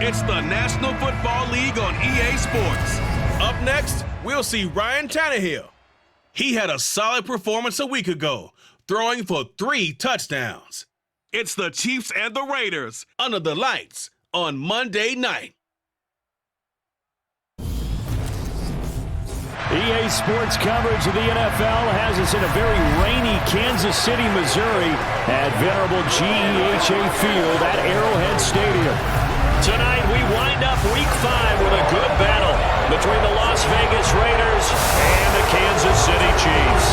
It's the National Football League on EA Sports. Up next, we'll see Ryan Tannehill. He had a solid performance a week ago, throwing for 3 touchdowns. It's the Chiefs and the Raiders under the lights on Monday night. EA Sports coverage of the NFL has us in a very rainy Kansas City, Missouri at venerable GEHA Field at Arrowhead Stadium. Tonight we wind up Week 5 with a good battle between the Las Vegas Raiders and the Kansas City Chiefs.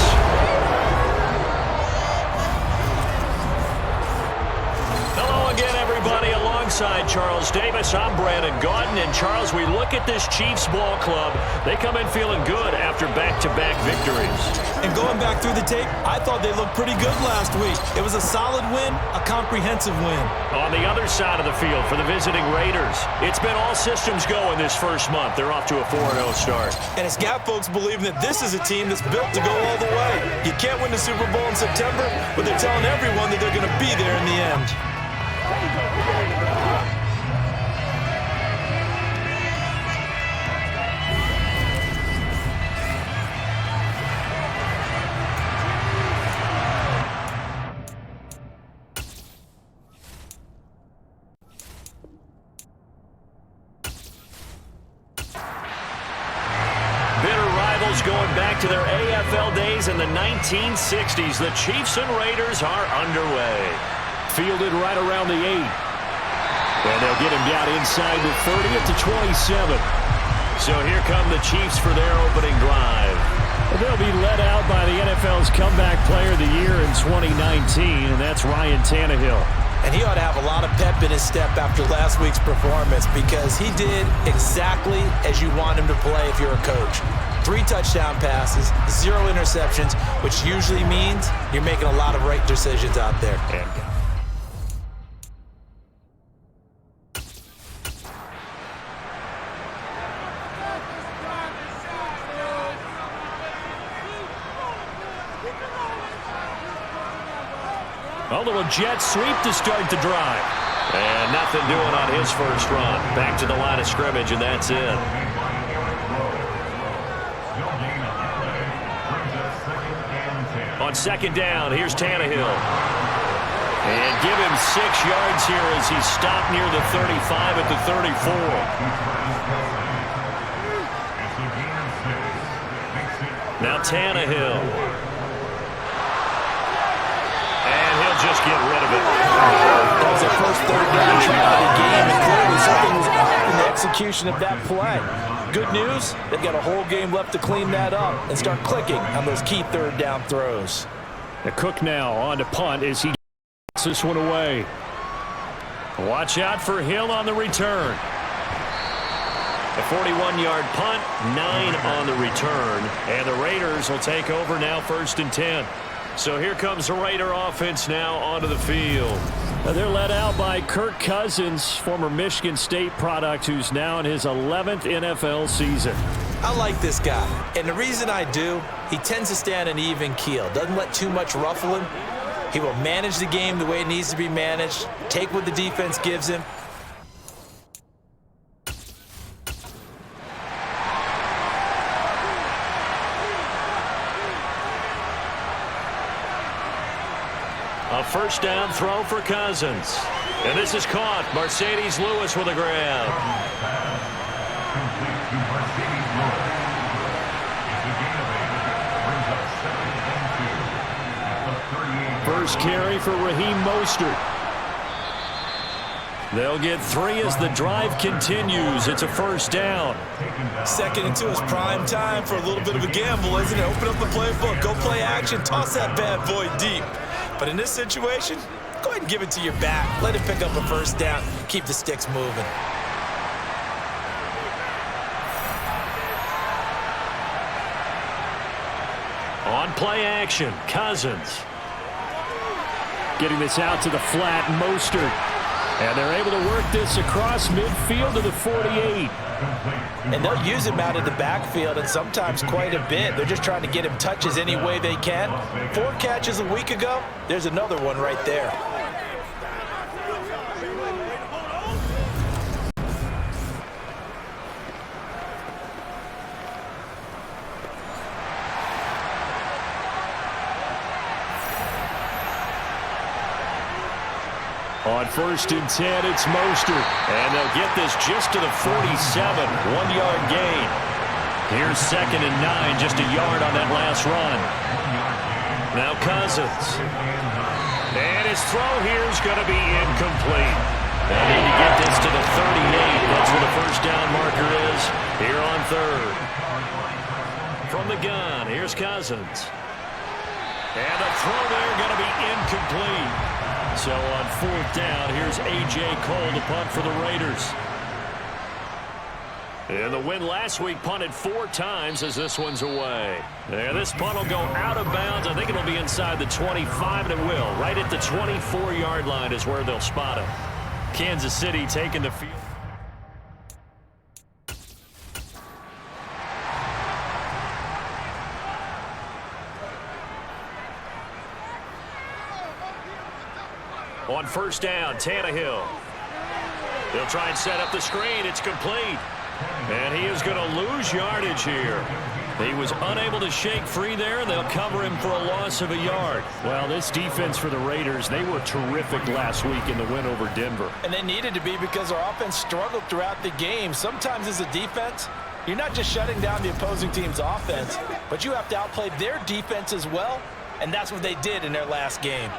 Hello again, everybody. Alongside Charles Davis, I'm Brandon Gaudin. And Charles, we look at this Chiefs ball club. They come in feeling good after back-to-back victories. And going back through the tape, I thought they looked pretty good last week. It was a solid win, a comprehensive win. On the other side of the field for the visiting Raiders, it's been all systems go in this first month. They're off to a 4-0 start. And it's got folks believing that this is a team that's built to go all the way. You can't win the Super Bowl in September, but they're telling everyone that they're going to be there in the end. Going back to their AFL days in the 1960s, the Chiefs and Raiders are underway. Fielded right around the 8. And they'll get him down inside the 30 at the 27. So here come the Chiefs for their opening drive. They'll be led out by the NFL's comeback player of the year in 2019, and that's Ryan Tannehill. And he ought to have a lot of pep in his step after last week's performance because he did exactly as you want him to play if you're a coach. 3 touchdown passes, 0 interceptions, which usually means you're making a lot of right decisions out there. A little jet sweep to start the drive. And nothing doing on his first run. Back to the line of scrimmage, and that's it. On second down, here's Tannehill. And give him 6 yards here as he stopped near the 35 at the 34. Now Tannehill. And he'll just get rid of it. That was a first third down try of the game, and clearly something was off in the execution of that play. Good news, they've got a whole game left to clean that up and start clicking on those key third down throws. The Cook now on to punt as he gets this one away. Watch out for Hill on the return. A 41-yard punt, 9 on the return, and the Raiders will take over now 1st and 10. So here comes the Raider offense now onto the field. They're led out by Kirk Cousins, former Michigan State product, who's now in his 11th NFL season. I like this guy, and the reason I do, he tends to stay on an even keel. Doesn't let too much ruffle him. He will manage the game the way it needs to be managed, take what the defense gives him. A first down throw for Cousins. And this is caught. Mercedes Lewis with a grab. First carry for Raheem Mostert. They'll get 3 as the drive continues. It's a first down. 2nd and 2 is prime time for a little bit of a gamble, isn't it? Open up the playbook, go play action, toss that bad boy deep. But in this situation, go ahead and give it to your back. Let it pick up a first down. Keep the sticks moving. On play action, Cousins. Getting this out to the flat, Mostert. And they're able to work this across midfield to the 48. And they'll use him out of the backfield, and sometimes quite a bit. They're just trying to get him touches any way they can. 4 catches a week ago. There's another one right there. On 1st and 10, it's Mostert. And they'll get this just to the 47, 1-yard gain. Here's 2nd and 9, just a yard on that last run. Now Cousins. And his throw here is going to be incomplete. They need to get this to the 38. That's where the first down marker is here on 3rd. From the gun, here's Cousins. And the throw there going to be incomplete. So on 4th down, here's A.J. Cole to punt for the Raiders. And the win last week punted 4 times as this one's away. And this punt will go out of bounds. I think it'll be inside the 25, and it will. Right at the 24-yard line is where they'll spot it. Kansas City taking the field. On 1st down, Tannehill. He'll try and set up the screen. It's complete. And he is going to lose yardage here. He was unable to shake free there, and they'll cover him for a loss of a yard. Well, this defense for the Raiders, they were terrific last week in the win over Denver. And they needed to be because their offense struggled throughout the game. Sometimes as a defense, you're not just shutting down the opposing team's offense, but you have to outplay their defense as well, and that's what they did in their last game.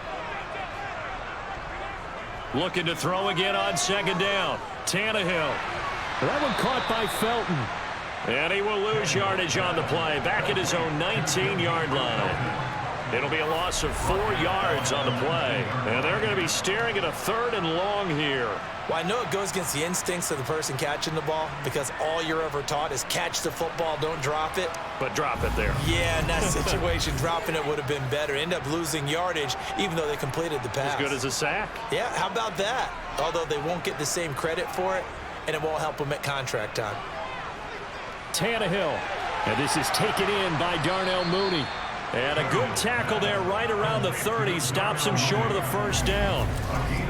Looking to throw again on 2nd down. Tannehill. That one caught by Felton. And he will lose yardage on the play. Back at his own 19-yard line. It'll be a loss of 4 yards on the play. And they're going to be staring at a 3rd and long here. Well, I know it goes against the instincts of the person catching the ball because all you're ever taught is catch the football, don't drop it. But drop it there. Yeah, in that situation, dropping it would have been better. End up losing yardage even though they completed the pass. As good as a sack. Yeah, how about that? Although they won't get the same credit for it, and it won't help them at contract time. Tannehill. And this is taken in by Darnell Mooney. And a good tackle there right around the 30. Stops him short of the first down.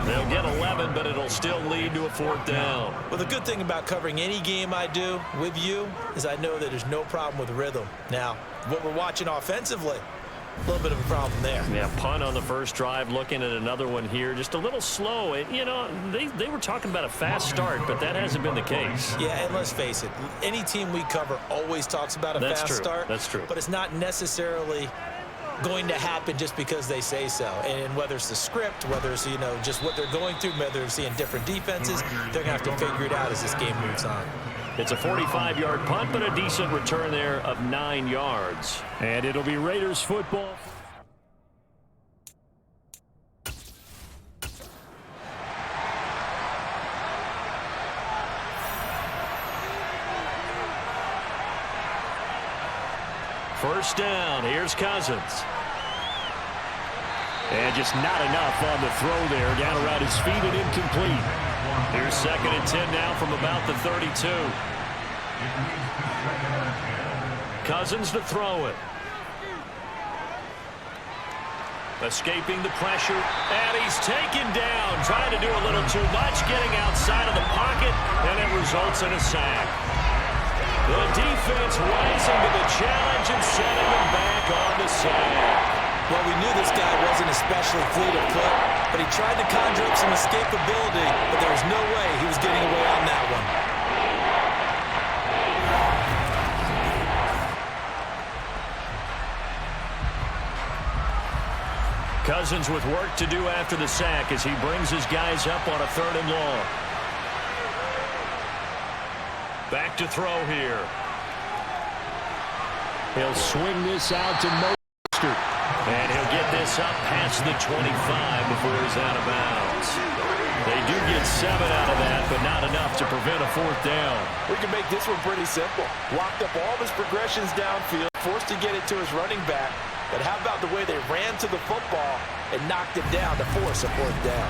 They'll get 11, but it'll still lead to a 4th down. Well, the good thing about covering any game I do with you is I know that there's no problem with rhythm. Now, what we're watching offensively, a little bit of a problem there. Yeah, punt on the first drive, looking at another one here. Just a little slow. And, you know, they were talking about a fast start, but that hasn't been the case. Yeah, and let's face it, any team we cover always talks about a fast start. That's true. But it's not necessarily going to happen just because they say so. And whether it's the script, whether it's, you know, just what they're going through, whether they're seeing different defenses, they're going to have to figure it out as this game moves on. It's a 45-yard punt, but a decent return there of 9 yards. And it'll be Raiders football. First down, here's Cousins. And just not enough on the throw there, down around his feet and incomplete. Here's 2nd and 10 now from about the 32. Cousins to throw it. Escaping the pressure, and he's taken down, trying to do a little too much, getting outside of the pocket, and it results in a sack. The defense rising to the challenge and sending him back on the sack. Well, we knew this guy wasn't especially fleet of foot, but he tried to conjure up some escapability, but there was no way he was getting away on that one. Cousins with work to do after the sack as he brings his guys up on a 3rd and long. Back to throw here. He'll swing this out to Mostert. And he'll get this up past the 25 before he's out of bounds. They do get 7 out of that, but not enough to prevent a 4th down. We can make this one pretty simple. Blocked up all of his progressions downfield, forced to get it to his running back. But how about the way they ran to the football and knocked him down to force a 4th down?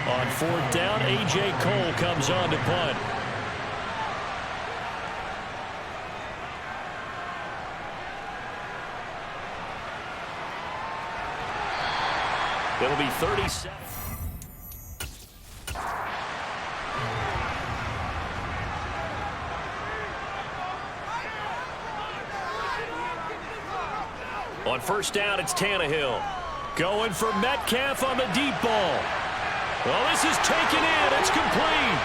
On 4th down, A.J. Cole comes on to punt. It'll be 37. On first down, it's Tannehill. Going for Metcalf on the deep ball. Well, this is taken in. It's complete.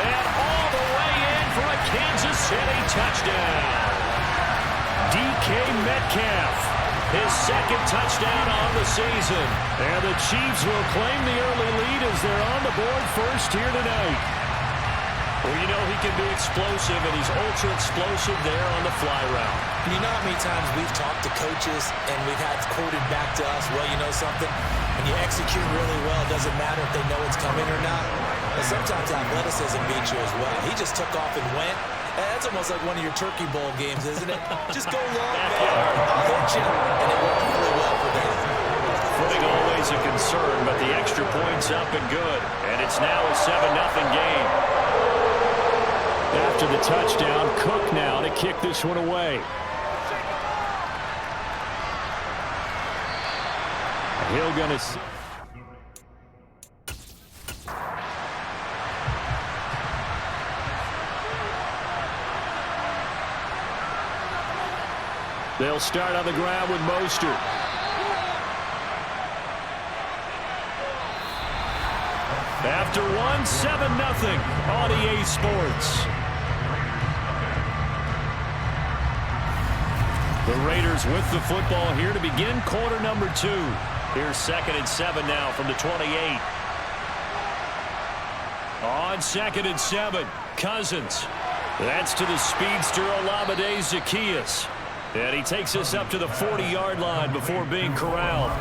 And all the way in for a Kansas City touchdown. DK Metcalf, his second touchdown on the season. And the Chiefs will claim the early lead as they're on the board first here tonight. Well, you know he can be explosive, and he's ultra-explosive there on the fly route. And you know how many times we've talked to coaches and we've had quoted back to us, well, you know something? When you execute really well, it doesn't matter if they know it's coming or not. And sometimes athleticism beats you as well. He just took off and went. That's almost like one of your Turkey Bowl games, isn't it? Just go long, man. I'll hit you. And it worked really well for them. Footing always a concern, but the extra point's up and good. And it's now a 7-0 game. After the touchdown, Cook now to kick this one away. Hill gonna... They'll start on the ground with Mostert. After one, 7-0 on EA Sports. The Raiders with the football here to begin quarter number 2. Here's 2nd and 7 now from the 28. On 2nd and 7, Cousins. That's to the speedster Olamide Zaccheaus. And he takes us up to the 40-yard line before being corralled.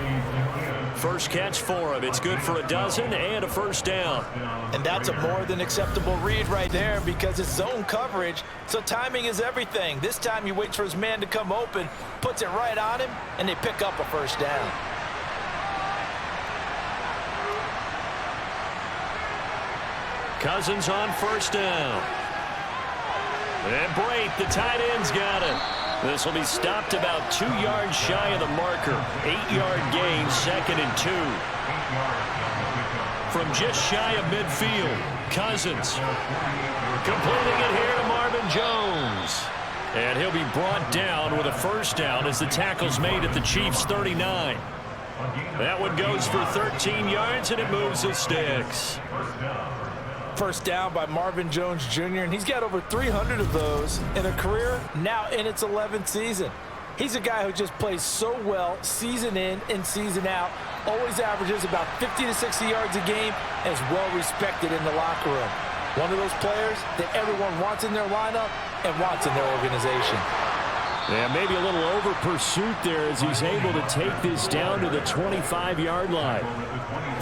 First catch for him. It's good for a dozen and a first down. And that's a more than acceptable read right there because it's zone coverage, so timing is everything. This time he waits for his man to come open, puts it right on him, and they pick up a first down. Cousins on first down. And Brate, the tight end's got it. This will be stopped about 2 yards shy of the marker. 8-yard gain, 2nd and 2. From just shy of midfield, Cousins. Completing it here to Marvin Jones. And he'll be brought down with a first down as the tackle's made at the Chiefs' 39. That one goes for 13 yards, and it moves the sticks. First down by Marvin Jones Jr., and he's got over 300 of those in a career now in its 11th season. He's a guy who just plays so well season in and season out, always averages about 50 to 60 yards a game, and is well respected in the locker room. One of those players that everyone wants in their lineup and wants in their organization. Yeah, maybe a little over pursuit there as he's able to take this down to the 25-yard line.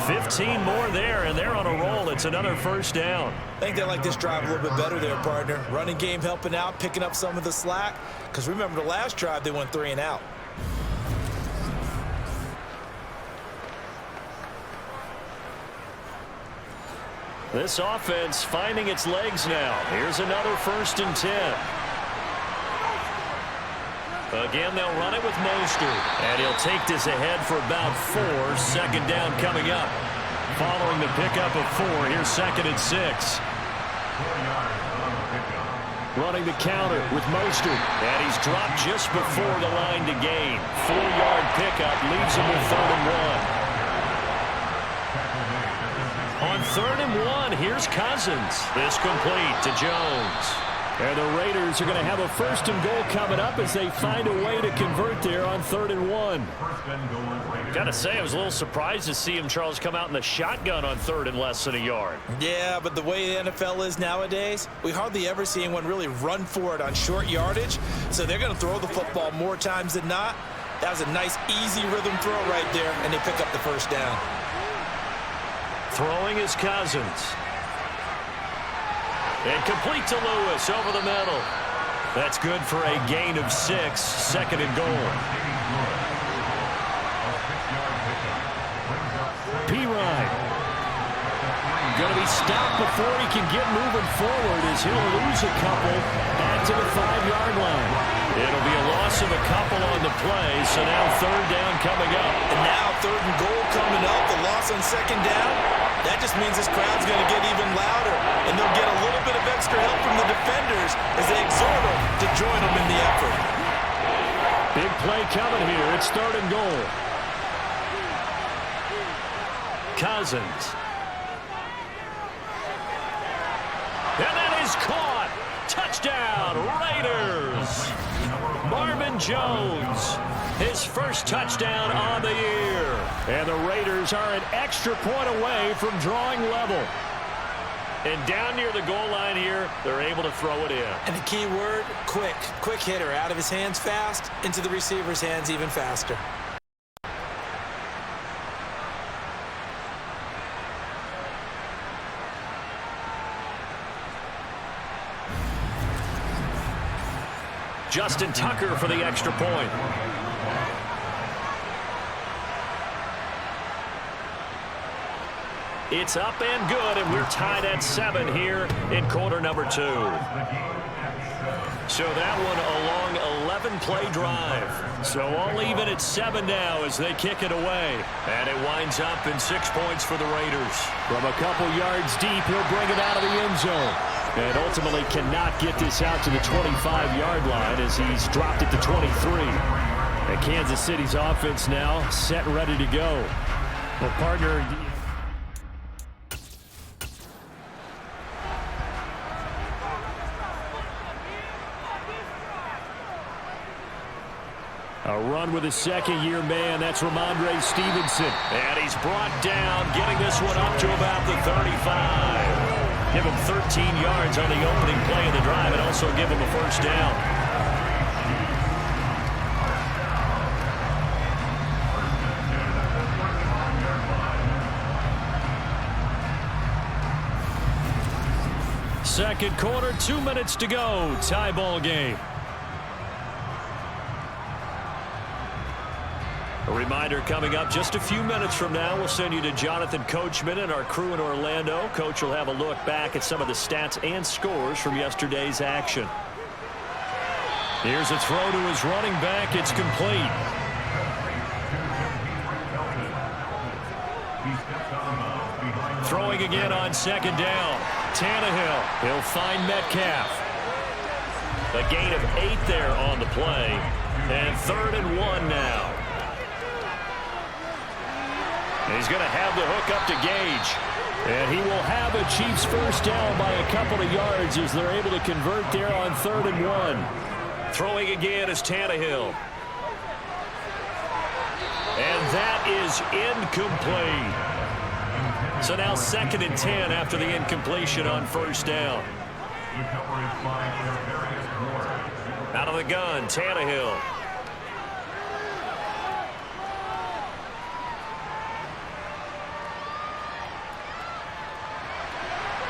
15 more there, and they're on a roll. It's another first down. I think they like this drive a little bit better there, partner. Running game helping out, picking up some of the slack. Because remember the last drive, they went 3 and out. This offense finding its legs now. Here's another 1st and 10. Again, they'll run it with Mostert. And he'll take this ahead for about 4. 2nd down coming up. Following the pickup of 4, here's 2nd and 6. Running the counter with Mostert. And he's dropped just before the line to gain. 4-yard pickup leaves him with 3rd and 1. On 3rd and 1, here's Cousins. This complete to Jones. And the Raiders are going to have a 1st and goal coming up as they find a way to convert there on 3rd and 1. Got to say, I was a little surprised to see him, Charles, come out in the shotgun on 3rd and less than a yard. Yeah, but the way the NFL is nowadays, we hardly ever see anyone really run for it on short yardage. So they're going to throw the football more times than not. That was a nice, easy rhythm throw right there, and they pick up the first down. Throwing is Cousins. And complete to Lewis over the middle. That's good for a gain of 6, 2nd and goal. P-Ryan. Going to be stopped before he can get moving forward as he'll lose a couple back to the 5-yard line. It'll be a loss of a couple on the play, so now 3rd down coming up. And now 3rd and goal coming up, the loss on 2nd down. That just means this crowd's going to get even louder, and they'll get a little bit of extra help from the defenders as they exhort them to join them in the effort. Big play coming here. It's 3rd and goal. Cousins. And that is caught. Touchdown, Raiders. Marvin Jones, his first touchdown on the year. And the Raiders are an extra point away from drawing level. And down near the goal line here, they're able to throw it in. And the key word, quick. Quick hitter. Out of his hands fast, into the receiver's hands even faster. Justin Tucker for the extra point. It's up and good, and we're tied at 7 here in quarter number 2. So that one a long 11-play drive. So all even at 7 now as they kick it away. And it winds up in 6 points for the Raiders. From a couple yards deep, he'll bring it out of the end zone. And ultimately cannot get this out to the 25-yard line as he's dropped it to 23. And Kansas City's offense now set and ready to go. Well, partner, a run with a second-year man. That's Ramondre Stevenson. And he's brought down, getting this one up to about the 35. Give him 13 yards on the opening play of the drive and also give him a first down. Second quarter, 2 minutes to go. Tie ball game. A reminder coming up just a few minutes from now. We'll send you to Jonathan Coachman and our crew in Orlando. Coach will have a look back at some of the stats and scores from yesterday's action. Here's a throw to his running back. It's complete. Throwing again on second down. Tannehill. He'll find Metcalf. A gain of 8 there on the play. And 3rd and 1 now. He's going to have the hook up to Gage. And he will have a Chiefs first down by a couple of yards as they're able to convert there on 3rd and 1. Throwing again is Tannehill. And that is incomplete. So now 2nd and 10 after the incompletion on first down. Out of the gun, Tannehill.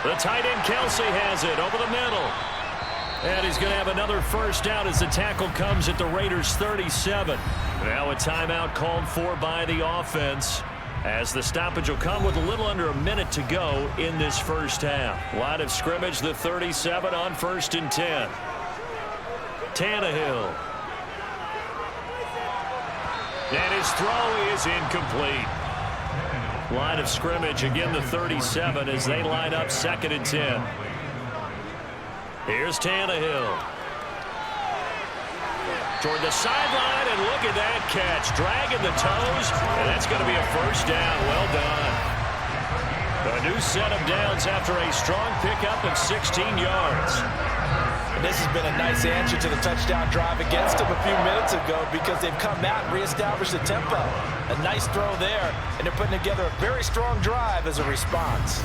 The tight end Kelsey has it over the middle. And he's going to have another first down as the tackle comes at the Raiders' 37. Now a timeout called for by the offense as the stoppage will come with a little under a minute to go in this first half. Line of scrimmage, the 37 on 1st and 10. Tannehill. And his throw is incomplete. Line of scrimmage, again the 37 as they line up 2nd and 10. Here's Tannehill. Toward the sideline, and look at that catch. Dragging the toes, and that's going to be a first down. Well done. A new set of downs after a strong pickup of 16 yards. And this has been a nice answer to the touchdown drive against them a few minutes ago because they've come out and reestablished the tempo. A nice throw there, and they're putting together a very strong drive as a response.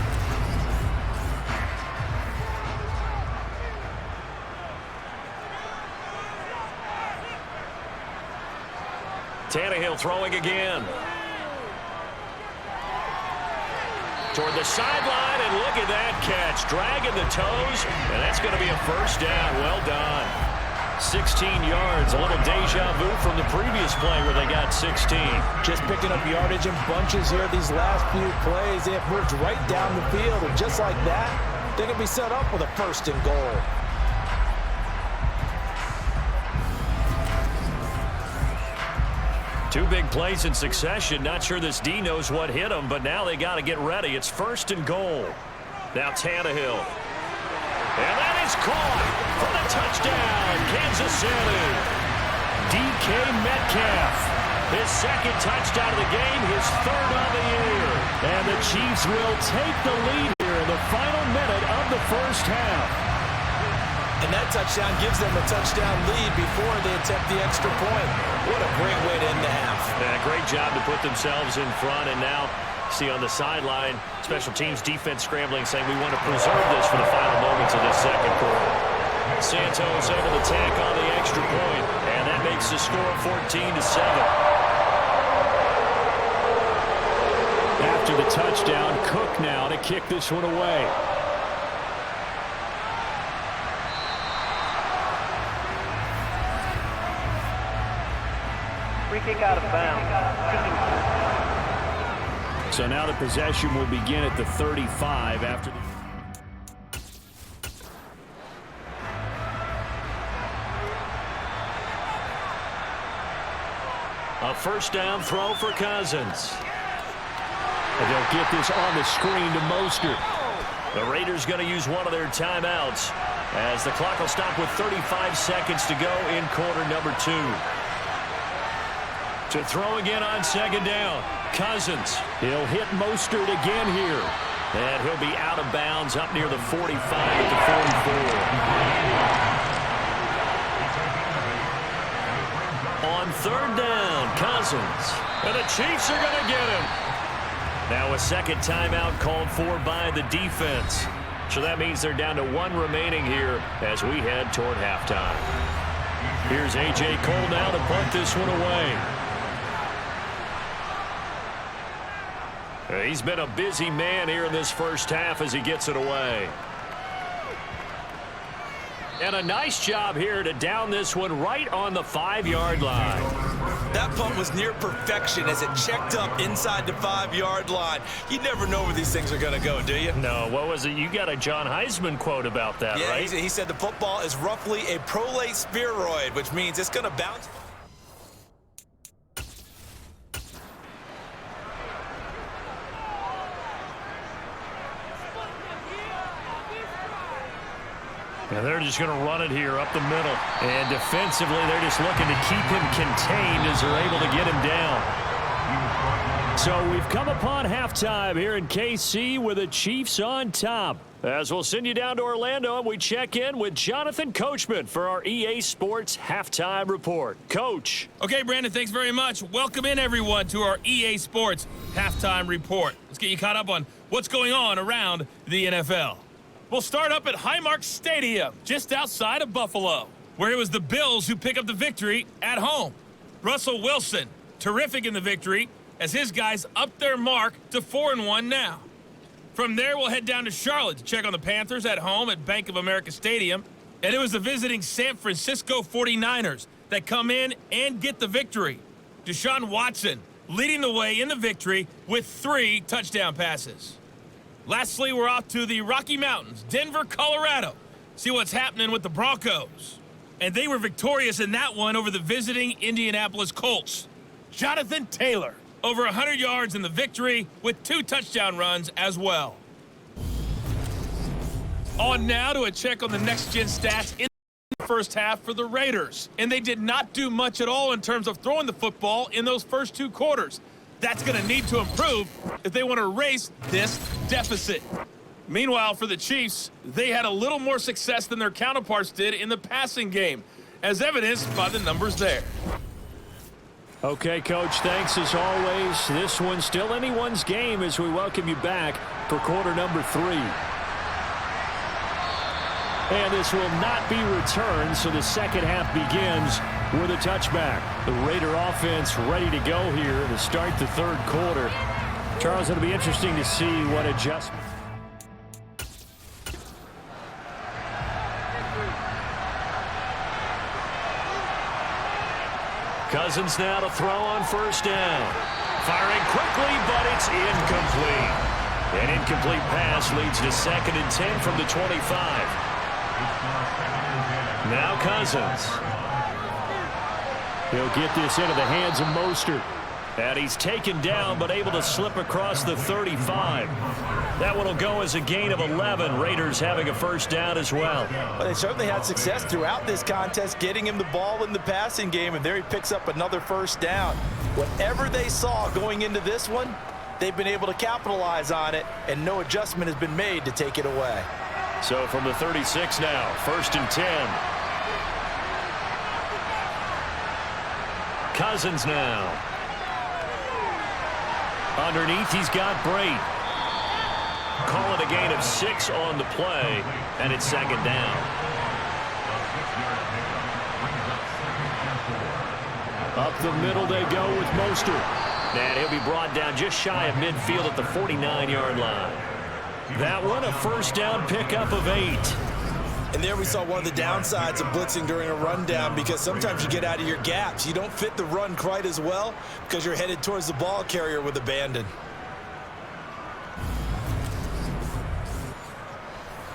Tannehill throwing again. Toward the sideline, and look at that catch. Dragging the toes, and that's going to be a first down. Well done. 16 yards, a little deja vu from the previous play where they got 16. Just picking up yardage in bunches here these last few plays. They have moved right down the field, and just like that, they can be set up with a 1st and goal. Two big plays in succession. Not sure this D knows what hit him, but now they got to get ready. It's 1st and goal. Now Tannehill. And that is caught for the touchdown, Kansas City. DK Metcalf. His second touchdown of the game, his third of the year. And the Chiefs will take the lead here in the final minute of the first half. And that touchdown gives them a touchdown lead before they attempt the extra point. What a great way to end the half. Yeah, great job to put themselves in front. And now, see on the sideline, special teams defense scrambling, saying we want to preserve this for the final moments of this second quarter. Santos able to tack on the extra point, and that makes the score 14-7. After the touchdown, Cook now to kick this one away. Free kick out of bounds. So now the possession will begin at the 35 after the... A first down throw for Cousins. And they'll get this on the screen to Mostert. The Raiders going to use one of their timeouts as the clock will stop with 35 seconds to go in quarter number 2. To throw again on second down. Cousins. He'll hit Mostert again here. And he'll be out of bounds up near the 45 at the 44. On third down, Cousins. And the Chiefs are going to get him. Now a second timeout called for by the defense. So that means they're down to 1 remaining here as we head toward halftime. Here's A.J. Cole now to punt this one away. He's been a busy man here in this first half as he gets it away. And a nice job here to down this one right on the 5-yard line. That punt was near perfection as it checked up inside the 5-yard line. You never know where these things are going to go, do you? No, what was it? You got a John Heisman quote about that, yeah, right? He said the football is roughly a prolate spheroid, which means it's going to bounce. And they're just going to run it here up the middle. And defensively, they're just looking to keep him contained as they're able to get him down. So we've come upon halftime here in KC with the Chiefs on top. As we'll send you down to Orlando and we check in with Jonathan Coachman for our EA Sports Halftime Report. Coach. Okay, Brandon, thanks very much. Welcome in, everyone, to our EA Sports Halftime Report. Let's get you caught up on what's going on around the NFL. We'll start up at Highmark Stadium, just outside of Buffalo, where it was the Bills who pick up the victory at home. Russell Wilson, terrific in the victory, as his guys up their mark to 4-1 now. From there, we'll head down to Charlotte to check on the Panthers at home at Bank of America Stadium. And it was the visiting San Francisco 49ers that come in and get the victory. Deshaun Watson leading the way in the victory with 3 touchdown passes. Lastly, we're off to the Rocky Mountains, Denver, Colorado. See what's happening with the Broncos. And they were victorious in that one over the visiting Indianapolis Colts. Jonathan Taylor, over 100 yards in the victory with 2 touchdown runs as well. On now to a check on the next-gen stats in the first half for the Raiders. And they did not do much at all in terms of throwing the football in those first 2 quarters. That's going to need to improve if they want to erase this deficit. Meanwhile, for the Chiefs, they had a little more success than their counterparts did in the passing game, as evidenced by the numbers there. Okay, Coach, thanks as always. This one's still anyone's game as we welcome you back for quarter number 3. And this will not be returned, so the second half begins with a touchback. The Raider offense ready to go here to start the third quarter. Charles, it'll be interesting to see what adjustments. Cousins now to throw on first down. Firing quickly, but it's incomplete. An incomplete pass leads to 2nd and 10 from the 25. Now Cousins. He'll get this into the hands of Mostert. And he's taken down, but able to slip across the 35. That one will go as a gain of 11. Raiders having a first down as well. Well, they certainly had success throughout this contest, getting him the ball in the passing game, and there he picks up another first down. Whatever they saw going into this one, they've been able to capitalize on it, and no adjustment has been made to take it away. So from the 36 now, 1st and 10. Cousins now. Underneath, he's got Brate. Call it a gain of 6 on the play, and it's 2nd down. Up the middle they go with Mostert. And he'll be brought down just shy of midfield at the 49-yard line. That one, a first down pickup of 8. And there we saw one of the downsides of blitzing during a rundown, because sometimes you get out of your gaps. You don't fit the run quite as well because you're headed towards the ball carrier with abandon.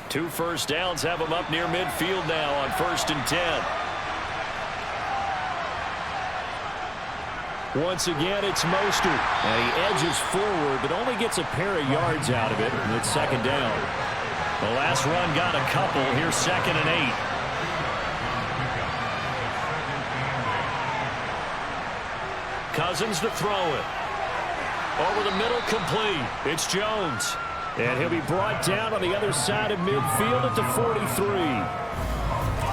2 first downs have him up near midfield now on 1st and 10. Once again, it's Mostert. And he edges forward, but only gets a pair of yards out of it, and it's 2nd down. The last run got a couple. Here's 2nd and 8. Cousins to throw it. Over the middle, complete. It's Jones. And he'll be brought down on the other side of midfield at the 43.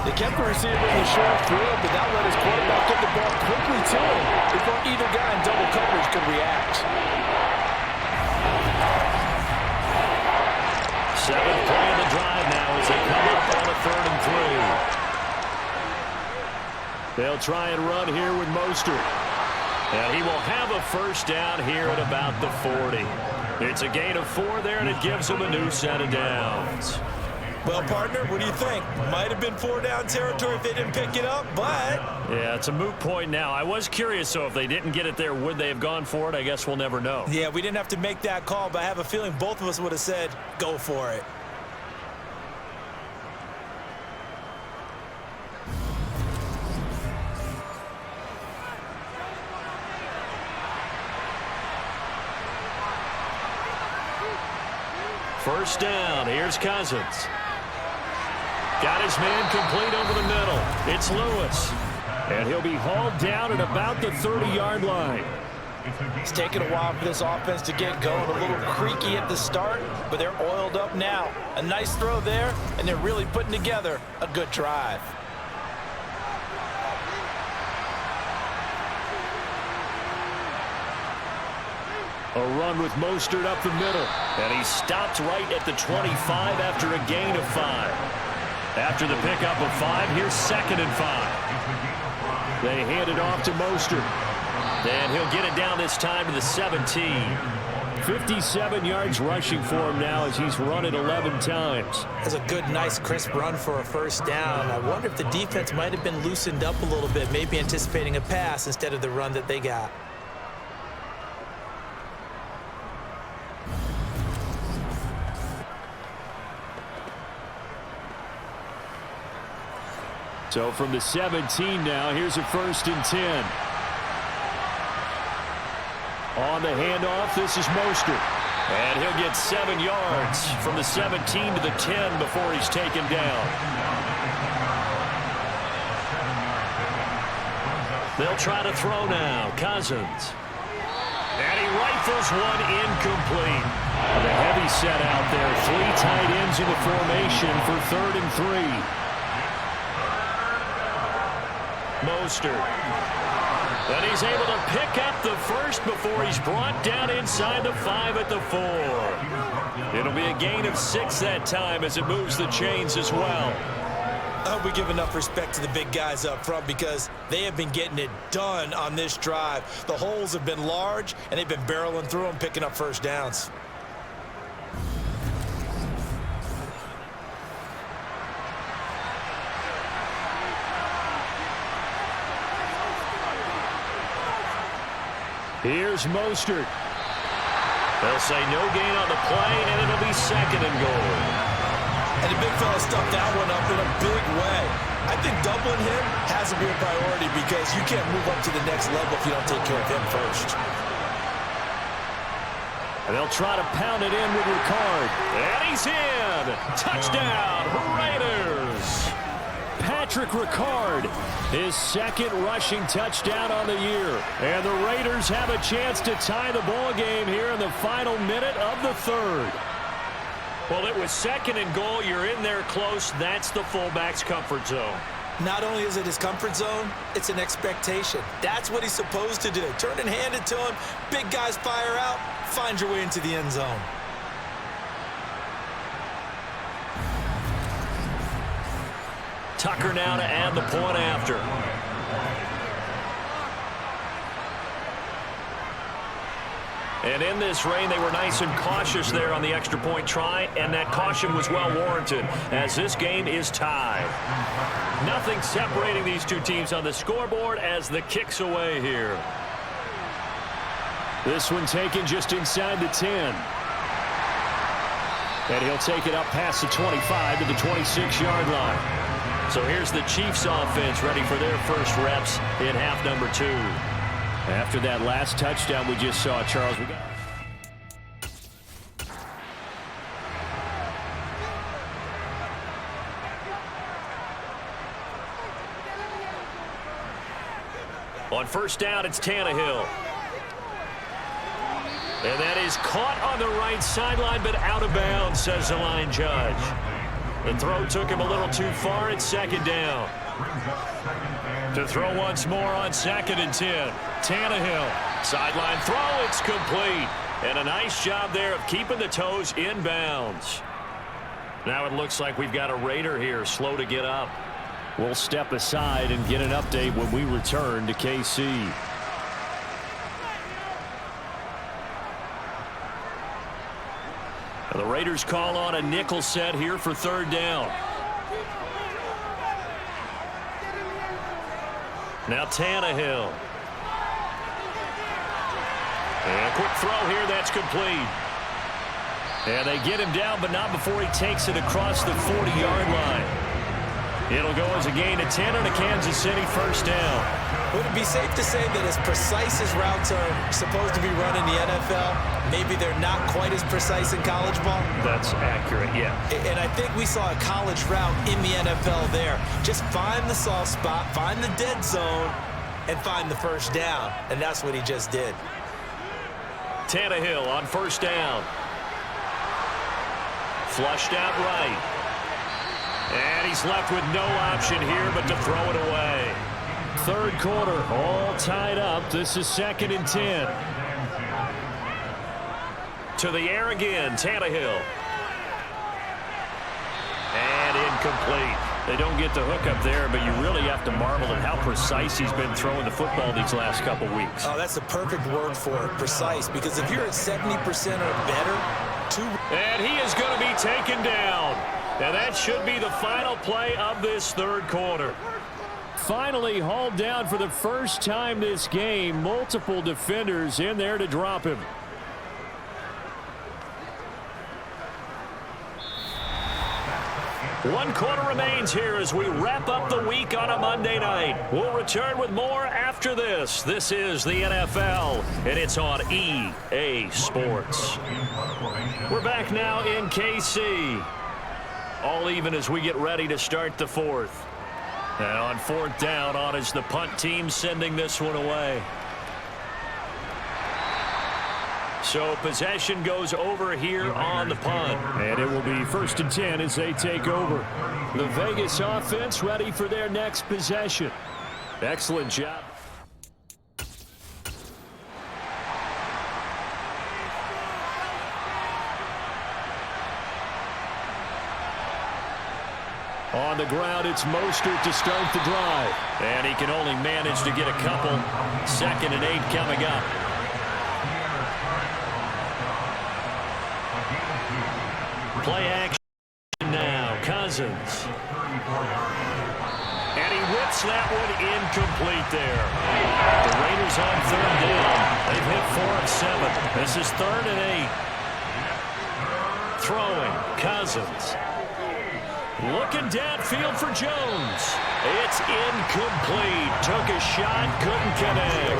They kept the receiver in the short field, but that let his quarterback get the ball quickly to him before either guy in double coverage could react. 7th play of the drive now as they come up on a 3rd and 3. They'll try and run here with Mostert. And he will have a first down here at about the 40. It's a gain of 4 there, and it gives him a new set of downs. Well, partner, what do you think? Might have been 4-down territory if they didn't pick it up, but... Yeah, it's a moot point now. I was curious, so if they didn't get it there, would they have gone for it? I guess we'll never know. Yeah, we didn't have to make that call, but I have a feeling both of us would have said, go for it. First down, here's Cousins. Got his man complete over the middle. It's Lewis. And he'll be hauled down at about the 30-yard line. It's taken a while for this offense to get going. A little creaky at the start, but they're oiled up now. A nice throw there, and they're really putting together a good drive. A run with Mostert up the middle. And he stopped right at the 25 after a gain of 5. After the pickup of 5, here's 2nd and 5. They hand it off to Mostert. And he'll get it down this time to the 17. 57 yards rushing for him now as he's run it 11 times. That's a good, nice, crisp run for a first down. I wonder if the defense might have been loosened up a little bit, maybe anticipating a pass instead of the run that they got. So from the 17 now, here's a 1st and 10. On the handoff, this is Mostert. And he'll get 7 yards from the 17 to the 10 before he's taken down. They'll try to throw now. Cousins. And he rifles one incomplete. The heavy set out there. 3 tight ends in the formation for 3rd and 3. Mostert. And he's able to pick up the first before he's brought down inside the 5 at the 4. It'll be a gain of 6 that time as it moves the chains as well. I hope we give enough respect to the big guys up front because they have been getting it done on this drive. The holes have been large, and they've been barreling through them, picking up first downs. Here's Mostert. They'll say no gain on the play, and it'll be 2nd and goal. And the big fella stuffed that one up in a big way. I think doubling him has to be a priority because you can't move up to the next level if you don't take care of him first. And they'll try to pound it in with Ricard. And he's in. Touchdown, Raiders. Patrick Ricard, his second rushing touchdown on the year. And the Raiders have a chance to tie the ball game here in the final minute of the third. Well, it was 2nd and goal. You're in there close. That's the fullback's comfort zone. Not only is it his comfort zone, it's an expectation. That's what he's supposed to do. Turn and hand it to him. Big guys fire out. Find your way into the end zone. Tucker now to add the point after. And in this rain, they were nice and cautious there on the extra point try, and that caution was well warranted as this game is tied. Nothing separating these two teams on the scoreboard as the kick's away here. This one taken just inside the 10. And he'll take it up past the 25 to the 26-yard line. So here's the Chiefs offense ready for their first reps in half number 2. After that last touchdown we just saw, Charles, we got... On first down, it's Tannehill. And that is caught on the right sideline, but out of bounds, says the line judge. The throw took him a little too far at 2nd down. To throw once more on 2nd and 10. Tannehill, sideline throw, it's complete. And a nice job there of keeping the toes in bounds. Now it looks like we've got a Raider here, slow to get up. We'll step aside and get an update when we return to KC. And the Raiders call on a nickel set here for 3rd down. Now Tannehill. And a quick throw here, that's complete. And they get him down, but not before he takes it across the 40-yard line. It'll go as a gain of 10 on a Kansas City first down. Would it be safe to say that as precise as routes are supposed to be run in the NFL, maybe they're not quite as precise in college ball? That's accurate, yeah. And I think we saw a college route in the NFL there. Just find the soft spot, find the dead zone, and find the first down. And that's what he just did. Tannehill on first down. Flushed out right. And he's left with no option here but to throw it away. 3rd quarter, all tied up. This is 2nd and 10. To the air again, Tannehill. And incomplete. They don't get the hook up there, but you really have to marvel at how precise he's been throwing the football these last couple weeks. Oh, that's the perfect word for it, precise, because if you're at 70% or better, And he is going to be taken down. And that should be the final play of this 3rd quarter. Finally hauled down for the first time this game. Multiple defenders in there to drop him. One quarter remains here as we wrap up the week on a Monday night. We'll return with more after this. This is the NFL, and it's on EA Sports. We're back now in KC. All even as we get ready to start the 4th. And on 4th down, on is the punt team sending this one away. So possession goes over here on the punt. And it will be 1st and 10 as they take over. The Vegas offense ready for their next possession. Excellent job. On the ground, it's Mostert to start the drive. And he can only manage to get a couple. 2nd and 8 coming up. Play action now. Cousins. And he whips that one incomplete there. The Raiders on 3rd down. They've hit 4 of 7. This is 3rd and 8. Throwing. Cousins. Looking downfield for Jones. It's incomplete. Took a shot, couldn't connect.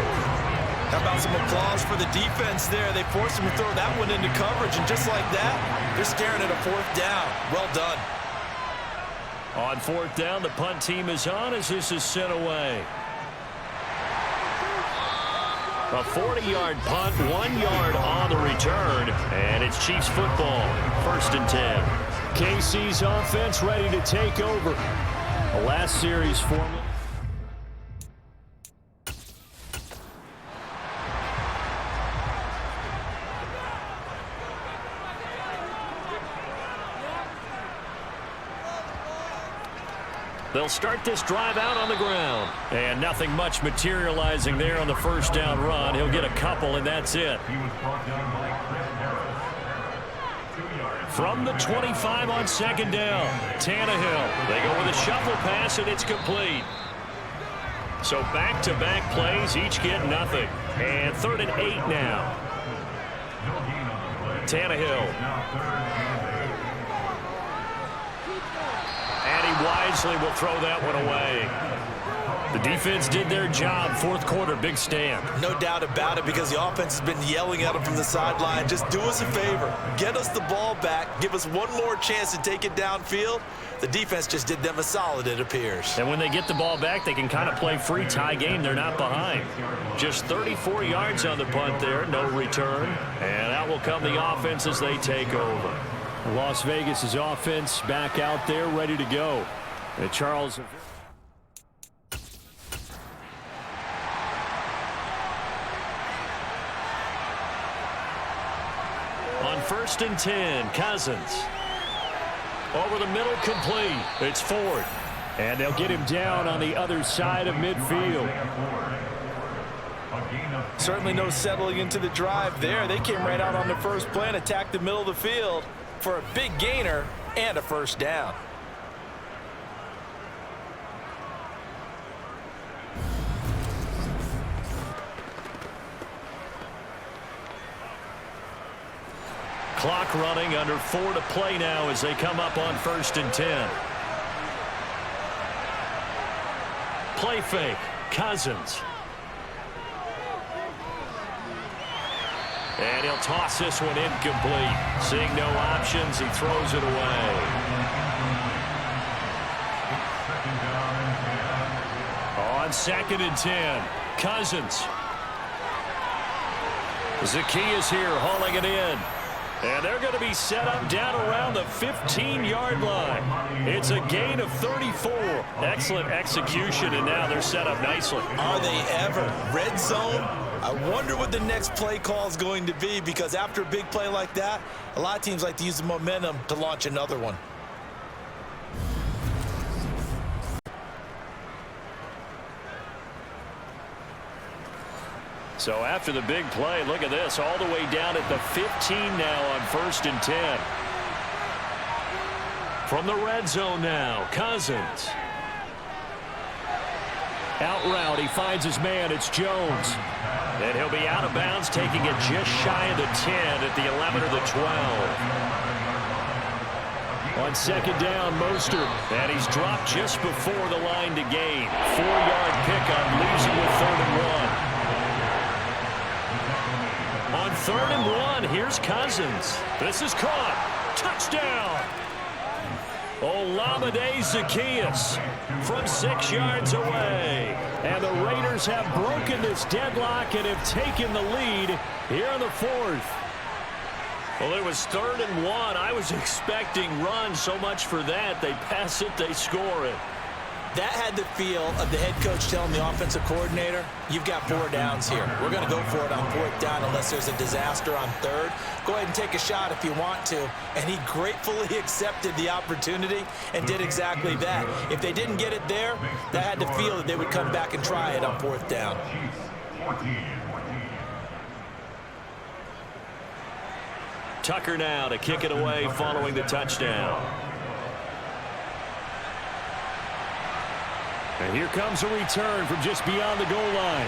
How about some applause for the defense there? They forced him to throw that one into coverage, and just like that, they're staring at a 4th down. Well done. On 4th down, the punt team is on as this is sent away. A 40-yard punt, 1 yard on the return, and it's Chiefs football, 1st and 10. KC's offense ready to take over. The last series formula. They'll start this drive out on the ground. And nothing much materializing there on the 1st down run. He'll get a couple, and that's it. From the 25 on 2nd down, Tannehill. They go with a shuffle pass, and it's complete. So back-to-back plays, each get nothing. And 3rd and 8 now. Tannehill. And he wisely will throw that one away. The defense did their job. 4th quarter, big stand. No doubt about it, because the offense has been yelling at him from the sideline. Just do us a favor. Get us the ball back. Give us one more chance to take it downfield. The defense just did them a solid, it appears. And when they get the ball back, they can kind of play free tie game. They're not behind. Just 34 yards on the punt there. No return. And out will come the offense as they take over. Las Vegas' offense back out there ready to go. And Charles. On 1st and 10, Cousins. Over the middle, complete. It's Ford. And they'll get him down on the other side of midfield. Certainly no settling into the drive there. They came right out on the first play and attacked the middle of the field for a big gainer and a 1st down. Clock running, under 4 to play now as they come up on 1st and 10. Play fake, Cousins. And he'll toss this one incomplete. Seeing no options, he throws it away. On 2nd and 10, Cousins. Zacchaeus here hauling it in. And they're going to be set up down around the 15-yard line. It's a gain of 34. Excellent execution, and now they're set up nicely. Are they ever? Red zone? I wonder what the next play call is going to be, because after a big play like that, a lot of teams like to use the momentum to launch another one. So after the big play, look at this, all the way down at the 15 now on 1st and 10. From the red zone now, Cousins. Out route, he finds his man, it's Jones. And he'll be out of bounds, taking it just shy of the 10 at the 11 or the 12. On 2nd down, Mostert, and he's dropped just before the line to gain. 4-yard pickup, leaves him with 3rd and 1. On 3rd and 1, here's Cousins. This is caught. Touchdown! Olamide Zacchaeus from 6 yards away. And the Raiders have broken this deadlock and have taken the lead here in the 4th. Well, it was 3rd and 1. I was expecting run, so much for that. They pass it, they score it. That had the feel of the head coach telling the offensive coordinator, you've got 4 downs here. We're going to go for it on 4th down unless there's a disaster on 3rd. Go ahead and take a shot if you want to. And he gratefully accepted the opportunity and did exactly that. If they didn't get it there, that had the feel that they would come back and try it on 4th down. Tucker now to kick it away following the touchdown. And here comes a return from just beyond the goal line.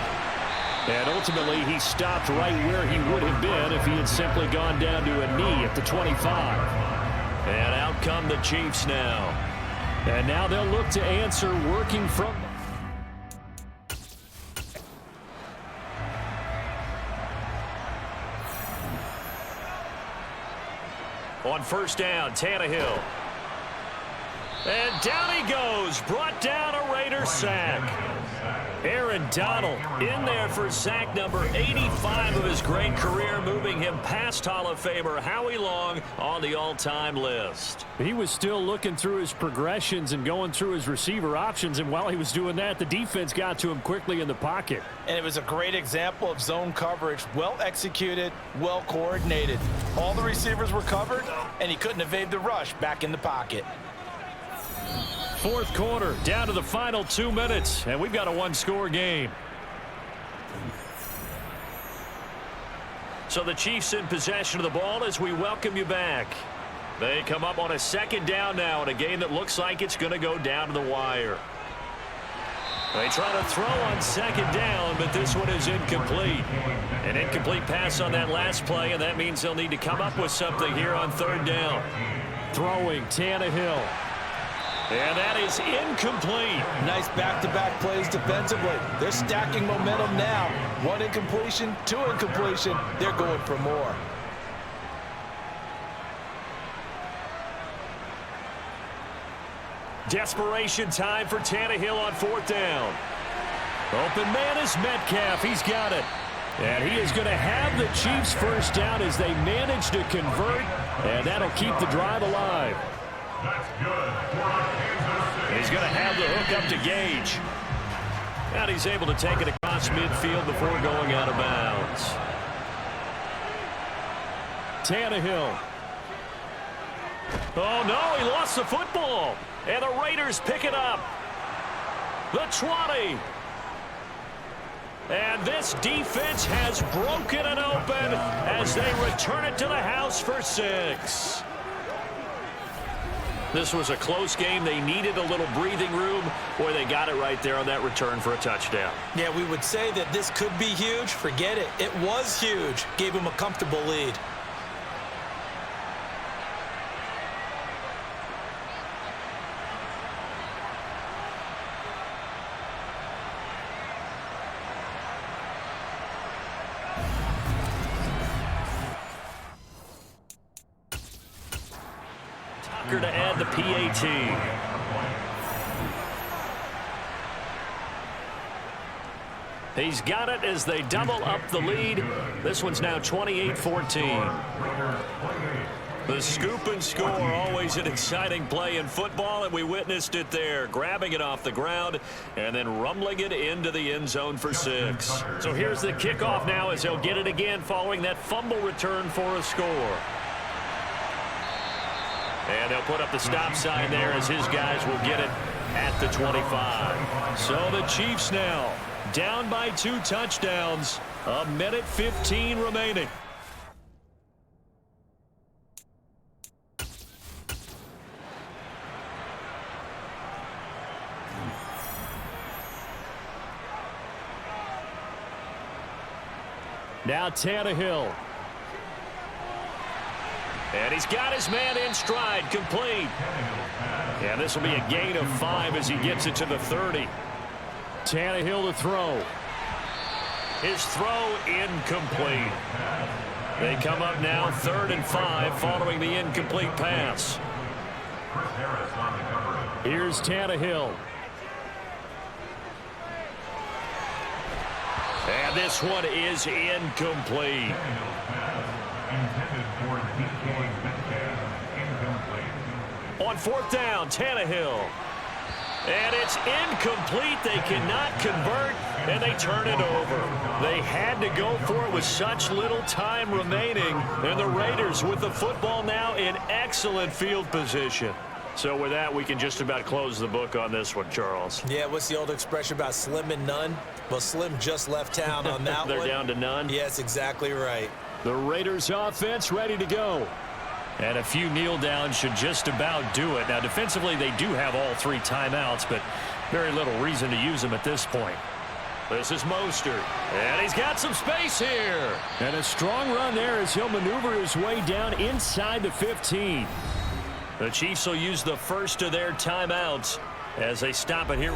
And ultimately, he stopped right where he would have been if he had simply gone down to a knee at the 25. And out come the Chiefs now. And now they'll look to answer working from... On first down, Tannehill. And down he goes. Brought down a Raider sack. Aaron Donald in there for sack number 85 of his great career, moving him past Hall of Famer Howie Long on the all-time list. He was still looking through his progressions and going through his receiver options, and while he was doing that, the defense got to him quickly in the pocket. And it was a great example of zone coverage, well executed, well coordinated. All the receivers were covered, and he couldn't evade the rush back in the pocket. Fourth quarter, down to the final 2 minutes, and we've got a one-score game. So the Chiefs in possession of the ball as we welcome you back. They come up on a second down now in a game that looks like it's going to go down to the wire. They try to throw on second down, but this one is incomplete. An incomplete pass on that last play, and that means they'll need to come up with something here on third down. Throwing, Tannehill. And that is incomplete. Nice back-to-back plays defensively. They're stacking momentum now. One incompletion, two incompletion. They're going for more. Desperation time for Tannehill on fourth down. Open man is Metcalf. He's got it. And he is going to have the Chiefs first down as they manage to convert, and that'll keep the drive alive. He's going to have the hook up to Gage. And he's able to take it across midfield before going out of bounds. Tannehill. Oh, no, he lost the football. And the Raiders pick it up. The 20. And this defense has broken it open as they return it to the house for 6. This was a close game. They needed a little breathing room. Boy, they got it right there on that return for a touchdown. Yeah, we would say that this could be huge. Forget it. It was huge. Gave him a comfortable lead. To add the PAT. He's got it as they double up the lead. This one's now 28-14. The scoop and score, always an exciting play in football, and we witnessed it there, grabbing it off the ground and then rumbling it into the end zone for 6. So here's the kickoff now as they'll get it again following that fumble return for a score. And they'll put up the stop sign there as his guys will get it at the 25. So the Chiefs now down by 2 touchdowns. 1:15 remaining. Now Tannehill. And he's got his man in stride, complete. And this will be a gain of 5 as he gets it to the 30. Tannehill to throw. His throw incomplete. They come up now 3rd and 5 following the incomplete pass. Here's Tannehill. And this one is incomplete. On 4th down, Tannehill. And it's incomplete. They cannot convert, and they turn it over. They had to go for it with such little time remaining, and the Raiders with the football now in excellent field position. So with that, we can just about close the book on this one, Charles. Yeah, what's the old expression about slim and none? Well, Slim just left town on that They're one. down to none? Yes, exactly right. The Raiders offense ready to go. And a few kneel downs should just about do it. Now, defensively, they do have all 3 timeouts, but very little reason to use them at this point. This is Mostert. And he's got some space here. And a strong run there as he'll maneuver his way down inside the 15. The Chiefs will use the first of their timeouts as they stop it here.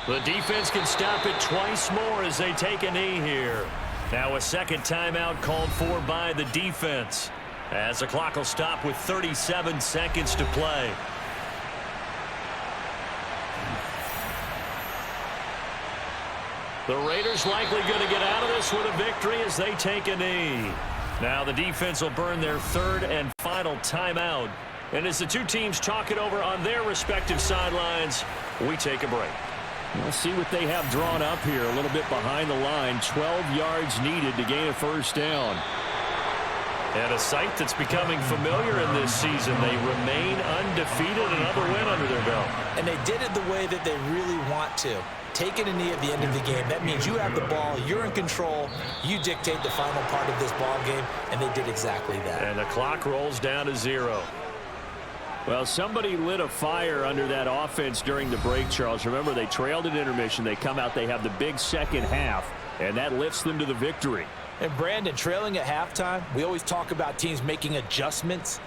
The defense can stop it twice more as they take a knee here. Now a second timeout called for by the defense, as the clock will stop with 37 seconds to play. The Raiders likely going to get out of this with a victory as they take a knee. Now the defense will burn their third and final timeout. And as the two teams talk it over on their respective sidelines, we take a break. We'll see what they have drawn up here. A little bit behind the line. 12 yards needed to gain a first down. And a sight that's becoming familiar in this season. They remain undefeated, another win under their belt. And they did it the way that they really want to. Taking a knee at the end of the game, that means you have the ball, you're in control, you dictate the final part of this ball game, and they did exactly that. And the clock rolls down to 0. Well, somebody lit a fire under that offense during the break, Charles. Remember, they trailed at intermission. They come out, they have the big second half, and that lifts them to the victory. And Brandon, trailing at halftime, we always talk about teams making adjustments.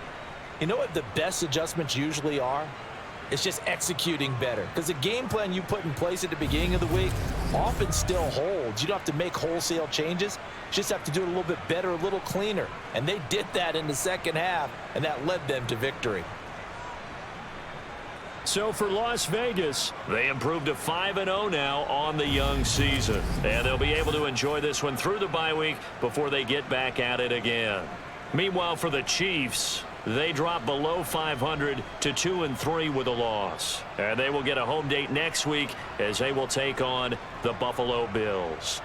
You know what the best adjustments usually are? It's just executing better. Because the game plan you put in place at the beginning of the week often still holds. You don't have to make wholesale changes. You just have to do it a little bit better, a little cleaner. And they did that in the second half, and that led them to victory. So for Las Vegas, they improved to 5-0 now on the young season. And they'll be able to enjoy this one through the bye week before they get back at it again. Meanwhile, for the Chiefs, they drop below 500 to 2-3 with a loss. And they will get a home date next week as they will take on the Buffalo Bills.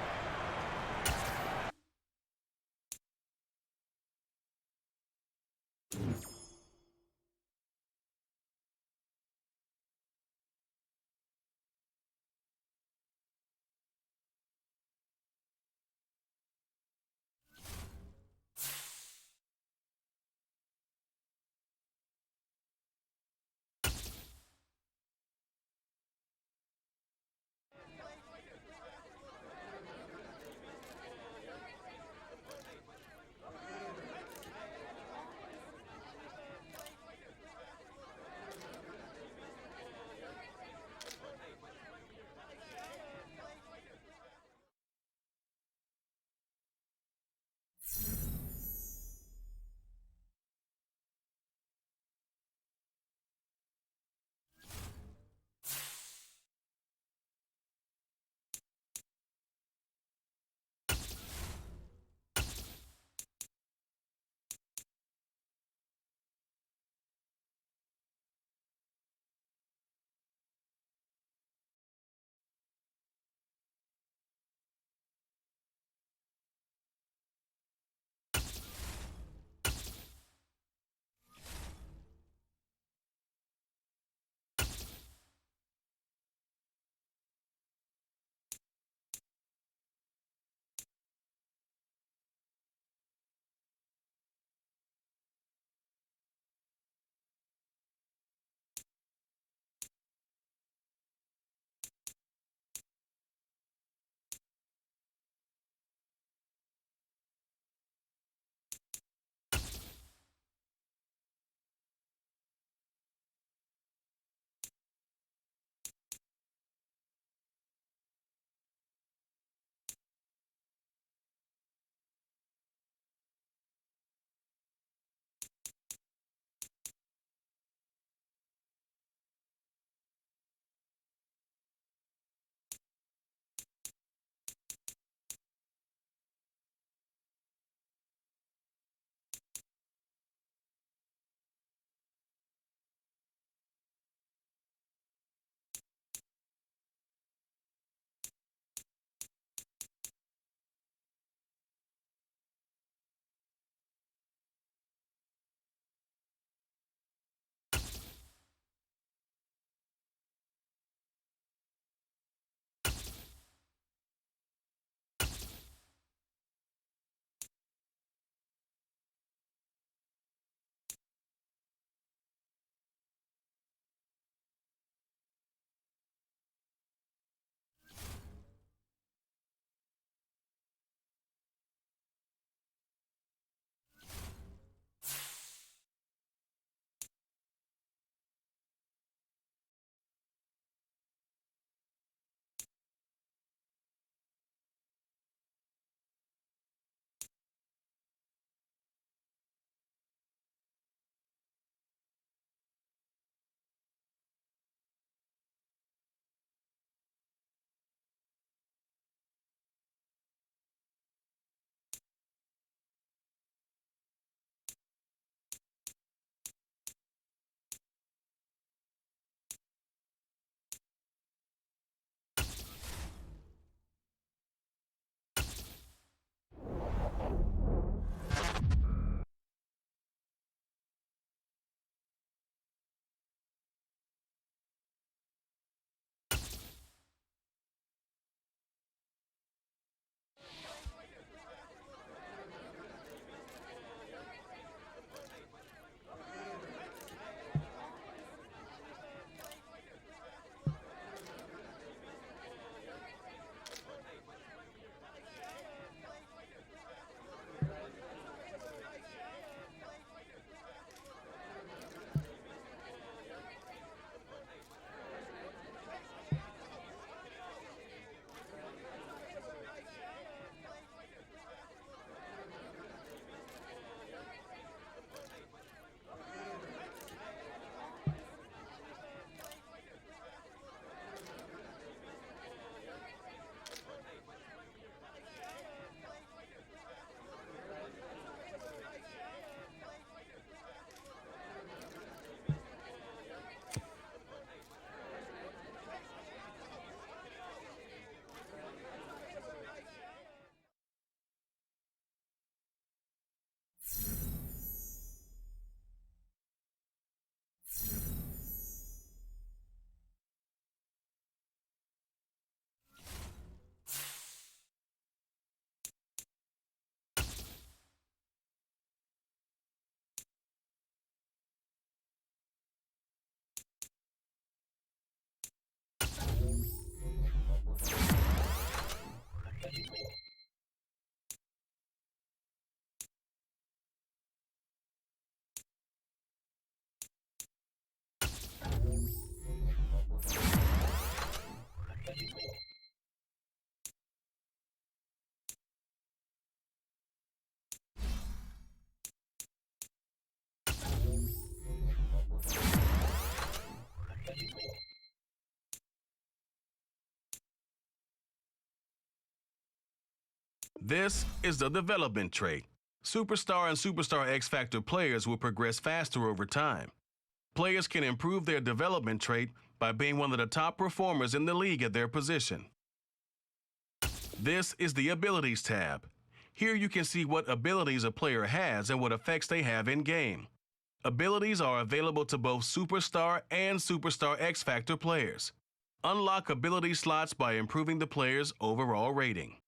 This is the development trait. Superstar and Superstar X Factor players will progress faster over time. Players can improve their development trait by being one of the top performers in the league at their position. This is the Abilities tab. Here you can see what abilities a player has and what effects they have in-game. Abilities are available to both Superstar and Superstar X Factor players. Unlock ability slots by improving the player's overall rating.